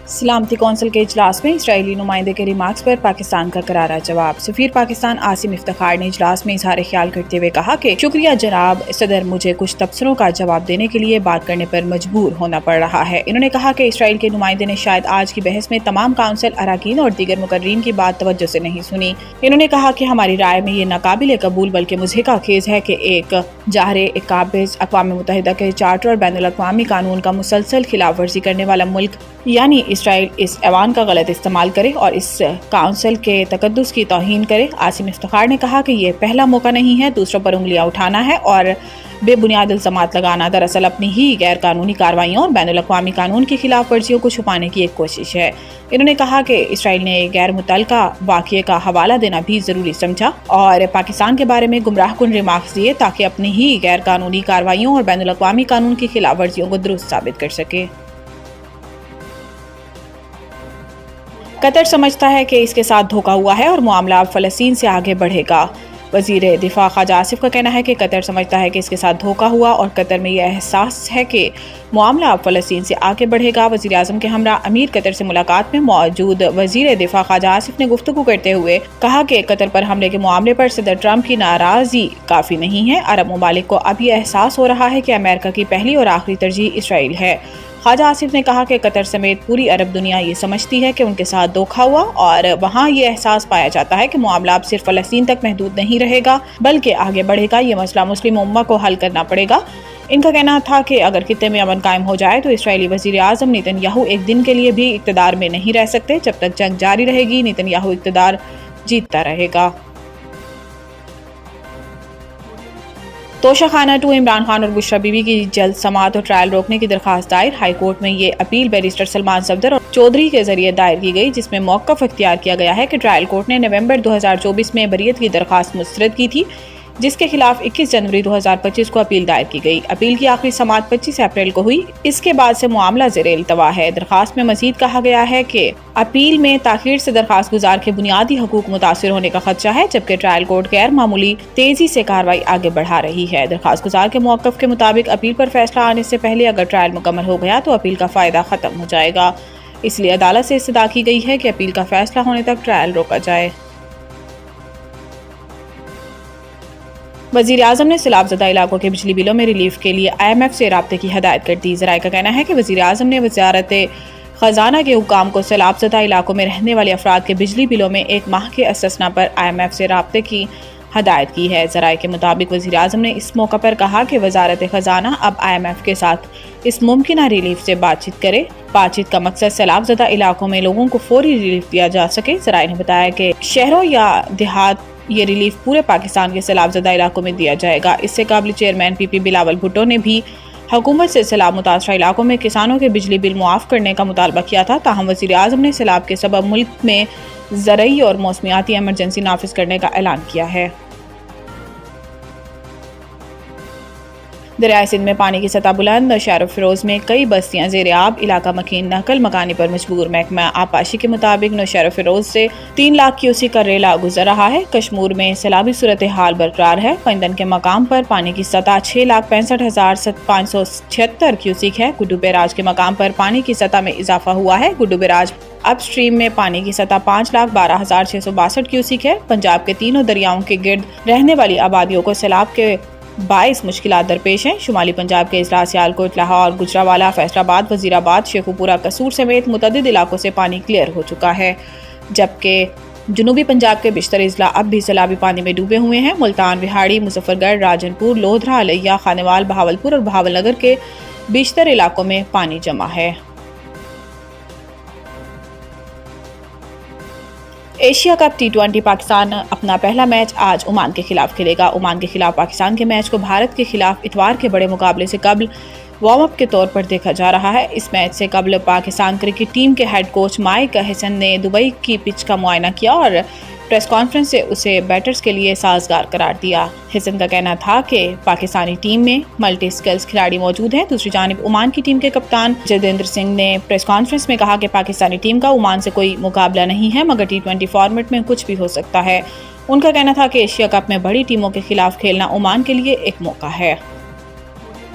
सलामती कौंसिल के इजलास में इसराइली नुमाइंदे के रिमार्क्स पर पाकिस्तान का करारा जवाब। सफीर पाकिस्तान आसिम इफ्तिखार ने इजलास में इजहार ख्याल करते हुए कहा कि शुक्रिया जनाब सदर, मुझे कुछ तबसरों का जवाब देने के लिए बात करने पर मजबूर होना पड़ रहा है। इन्होंने कहा कि इसराइल के नुमाइंदे ने शायद आज की बहस में तमाम काउंसिल अरकान और दीगर मुकर्रीन की बात तवज्जो से नहीं सुनी। इन्होंने कहा कि हमारी राय में ये नाकाबिल कबूल बल्कि मुज़हिका खेज है कि एक जाहिर काबिज अक़वाम मुत्तहिदा के चार्टर और बैनुल अक़वामी कानून का मुसलसल खिलाफ वर्जी करने वाला मुल्क यानी इसराइल इस ऐवान का गलत इस्तेमाल करे और इस काउंसिल के तकद्दुस की तौहीन करे। आसिम इफ्तिखार ने कहा कि ये पहला मौका नहीं है दूसरों पर उंगलियां उठाना है और बेबुनियाद इल्ज़ामात लगाना दरअसल अपनी ही गैर कानूनी कार्रवाइयों और बैनुल अक़वामी कानून की खिलाफ वर्जियों को छुपाने की एक कोशिश है। इन्होंने कहा कि इसराइल ने गैर मुतल्लका वाक़ये का हवाला देना भी ज़रूरी समझा और पाकिस्तान के बारे में गुमराहकुन रिमार्क्स दिए ताकि अपनी ही गैर कानूनी कार्रवाइयों और बैनुल अक़वामी कानून की खिलाफ वर्जियों को दुरुस्त साबित कर सके। कतर समझता है कि इसके साथ धोखा हुआ है और मामला अब फ़लस्तीन से आगे बढ़ेगा। वज़ीर दिफा ख्वाजा आसिफ का कहना है कि कतर समझता है कि इसके साथ धोखा हुआ और कतर में यह एहसास है कि मामला अब फ़लस्तीन से आगे बढ़ेगा। वज़ीर आज़म के हमरा अमीर कतर से मुलाकात में मौजूद वज़ीर दिफा ख्वाजा आसिफ ने गुफ्तगू करते हुए कहा कि कतर पर हमले के मामले पर सदर ट्रंप की नाराज़गी काफ़ी नहीं है। अरब ममालिक को अब यह एहसास हो रहा है कि अमेरिका की पहली और आखिरी तरजीह इसराइल है। ख्वाजा आसिफ ने कहा कि कतर समेत पूरी अरब दुनिया ये समझती है कि उनके साथ धोखा हुआ और वहाँ ये एहसास पाया जाता है कि मामला अब सिर्फ फ़लस्तीन तक महदूद नहीं रहेगा बल्कि आगे बढ़ेगा। ये मसला मुस्लिम उम्मा को हल करना पड़ेगा। इनका कहना था कि अगर खित्ते में अमन कायम हो जाए तो इसराइली वज़ीर आज़म नेतन्याहू एक दिन के लिए भी इक़्तिदार में नहीं रह सकते। जब तक जंग जारी रहेगी नेतन्याहू इक़्तिदार जीतता रहेगा। तोशाखाना 2 इमरान खान और बुशरा बीबी की जल्द समाअत और ट्रायल रोकने की दरखास्त दायर। हाई कोर्ट में ये अपील बैरिस्टर सलमान सफदर और चौधरी के जरिए दायर की गई, जिसमें मौक़िफ़ इख्तियार किया गया है कि ट्रायल कोर्ट ने नवंबर 2024 में बरियत की दरखास्त मुस्तरद की थी, जिसके खिलाफ 21 जनवरी 2025 को अपील दायर की गई। अपील की आखिरी समाअत 25 अप्रैल को हुई। इसके बाद से मामला ज़ेरे इल्तवा है। दरखास्त में मजीद कहा गया है कि अपील में ताख़ीर से दरखास्त गुजार के बुनियादी हकूक मुतासिर होने का खदशा है, जबकि ट्रायल कोर्ट गैर मामूली तेजी से कार्रवाई आगे बढ़ा रही है। दरखास्त गुजार के मौक़िफ़ के मुताबिक अपील पर फैसला आने से पहले अगर ट्रायल मुकम्मल हो गया तो अपील का फ़ायदा ख़त्म हो जाएगा। इसलिए अदालत से इस्तदा की गई है कि अपील का फैसला होने तक ट्रायल रोका जाए। वज़ीर आज़म ने सैलाब-ज़दा इलाकों के बिजली बिलों में रिलीफ के लिए IMF से राब्ते की हदायत कर दी। ज़राए का कहना है कि वज़ीर आज़म ने वज़ारत ख़ज़ाना के हुक्काम को सैलाब-ज़दा इलाकों में रहने वाले अफराद के बिजली बिलों में एक माह के इस्तिस्ना पर IMF से राब्ते की हदायत की है। ज़राए के मुताबिक वज़ीर आज़म ने इस मौका पर कहा कि वज़ारत ख़ज़ाना अब IMF के साथ इस मुमकिना रिलीफ से बातचीत करे। बातचीत का मकसद सैलाब-ज़दा इलाकों में लोगों को फौरी रिलीफ दिया जा सके। ज़राए ने बताया कि शहरों या देहात ये रिलीफ पूरे पाकिस्तान के सैलाब-ज़दा इलाकों में दिया जाएगा। इससे काबिल चेयरमैन PP बिलावल भुट्टो ने भी हुकूमत से सैलाब मुतासरा इलाकों में किसानों के बिजली बिल मुआफ़ करने का मुतालबा किया था। ताहम वज़ीर आज़म ने सैलाब के सबब मुल्क में ज़रई और मौसमियाती एमरजेंसी नाफिज करने का ऐलान किया है। दरियाए सिंध में पानी की सतह बुलंद। नौशहर फिरोज में कई बस्तियां ज़ेरे आब, इलाका मकीन नकल मकानी पर मजबूर। महकमा आबपाशी के मुताबिक नौशहर फिरोज से 3 लाख क्यूसिक का रेला गुजर रहा है। कश्मीर में सैलाबी सूरत हाल बरकरार है। पैंदन के मकाम पर पानी की सतह 6,65,576 क्यूसिक है। गुड्डू बैराज के मकाम पर पानी की सतह में इजाफा हुआ है। गुड्डू बैराज अप स्ट्रीम में पानी की सतह 5,12,662 क्यूसिक है। पंजाब के तीनों दरियाओं के गिर्द रहने वाली आबादियों को सैलाब के बाईस मुश्किलात दरपेश हैं। शुमाली पंजाब के अजला सियालकोट, लाहौर, गुजरावाला, फैसलाबाद, वजीराबाद, शेखुपुरा, कसूर समेत मुतअद्दिद इलाकों से पानी क्लियर हो चुका है, जबकि जनूबी पंजाब के बिश्तर अजला अब भी सैलाबी पानी में डूबे हुए हैं। मुल्तान, रिहाड़ी, मुजफ्फरगढ़, राजनपुर, लोधरा, अलैया, खानेवाल, बहावलपुर और बहावलनगर के बिश्तर इलाकों में पानी जमा है। एशिया कप T20 पाकिस्तान अपना पहला मैच आज ओमान के खिलाफ खेलेगा। ओमान के खिलाफ पाकिस्तान के मैच को भारत के खिलाफ इतवार के बड़े मुकाबले से कबल वार्म अप के तौर पर देखा जा रहा है। इस मैच से कबल पाकिस्तान क्रिकेट टीम के हेड कोच माइक हेसन ने दुबई की पिच का मुआयना किया और प्रेस कॉन्फ्रेंस से उसे बैटर्स के लिए साजगार करार दिया। हेसन का कहना था कि पाकिस्तानी टीम में मल्टी स्किल्स खिलाड़ी मौजूद हैं। दूसरी जानिब ओमान की टीम के कप्तान जदेंद्र सिंह ने प्रेस कॉन्फ्रेंस में कहा कि पाकिस्तानी टीम का ओमान से कोई मुकाबला नहीं है, मगर T20 फॉर्मेट में कुछ भी हो सकता है। उनका कहना था कि एशिया कप में बड़ी टीमों के खिलाफ खेलना ओमान के लिए एक मौका है।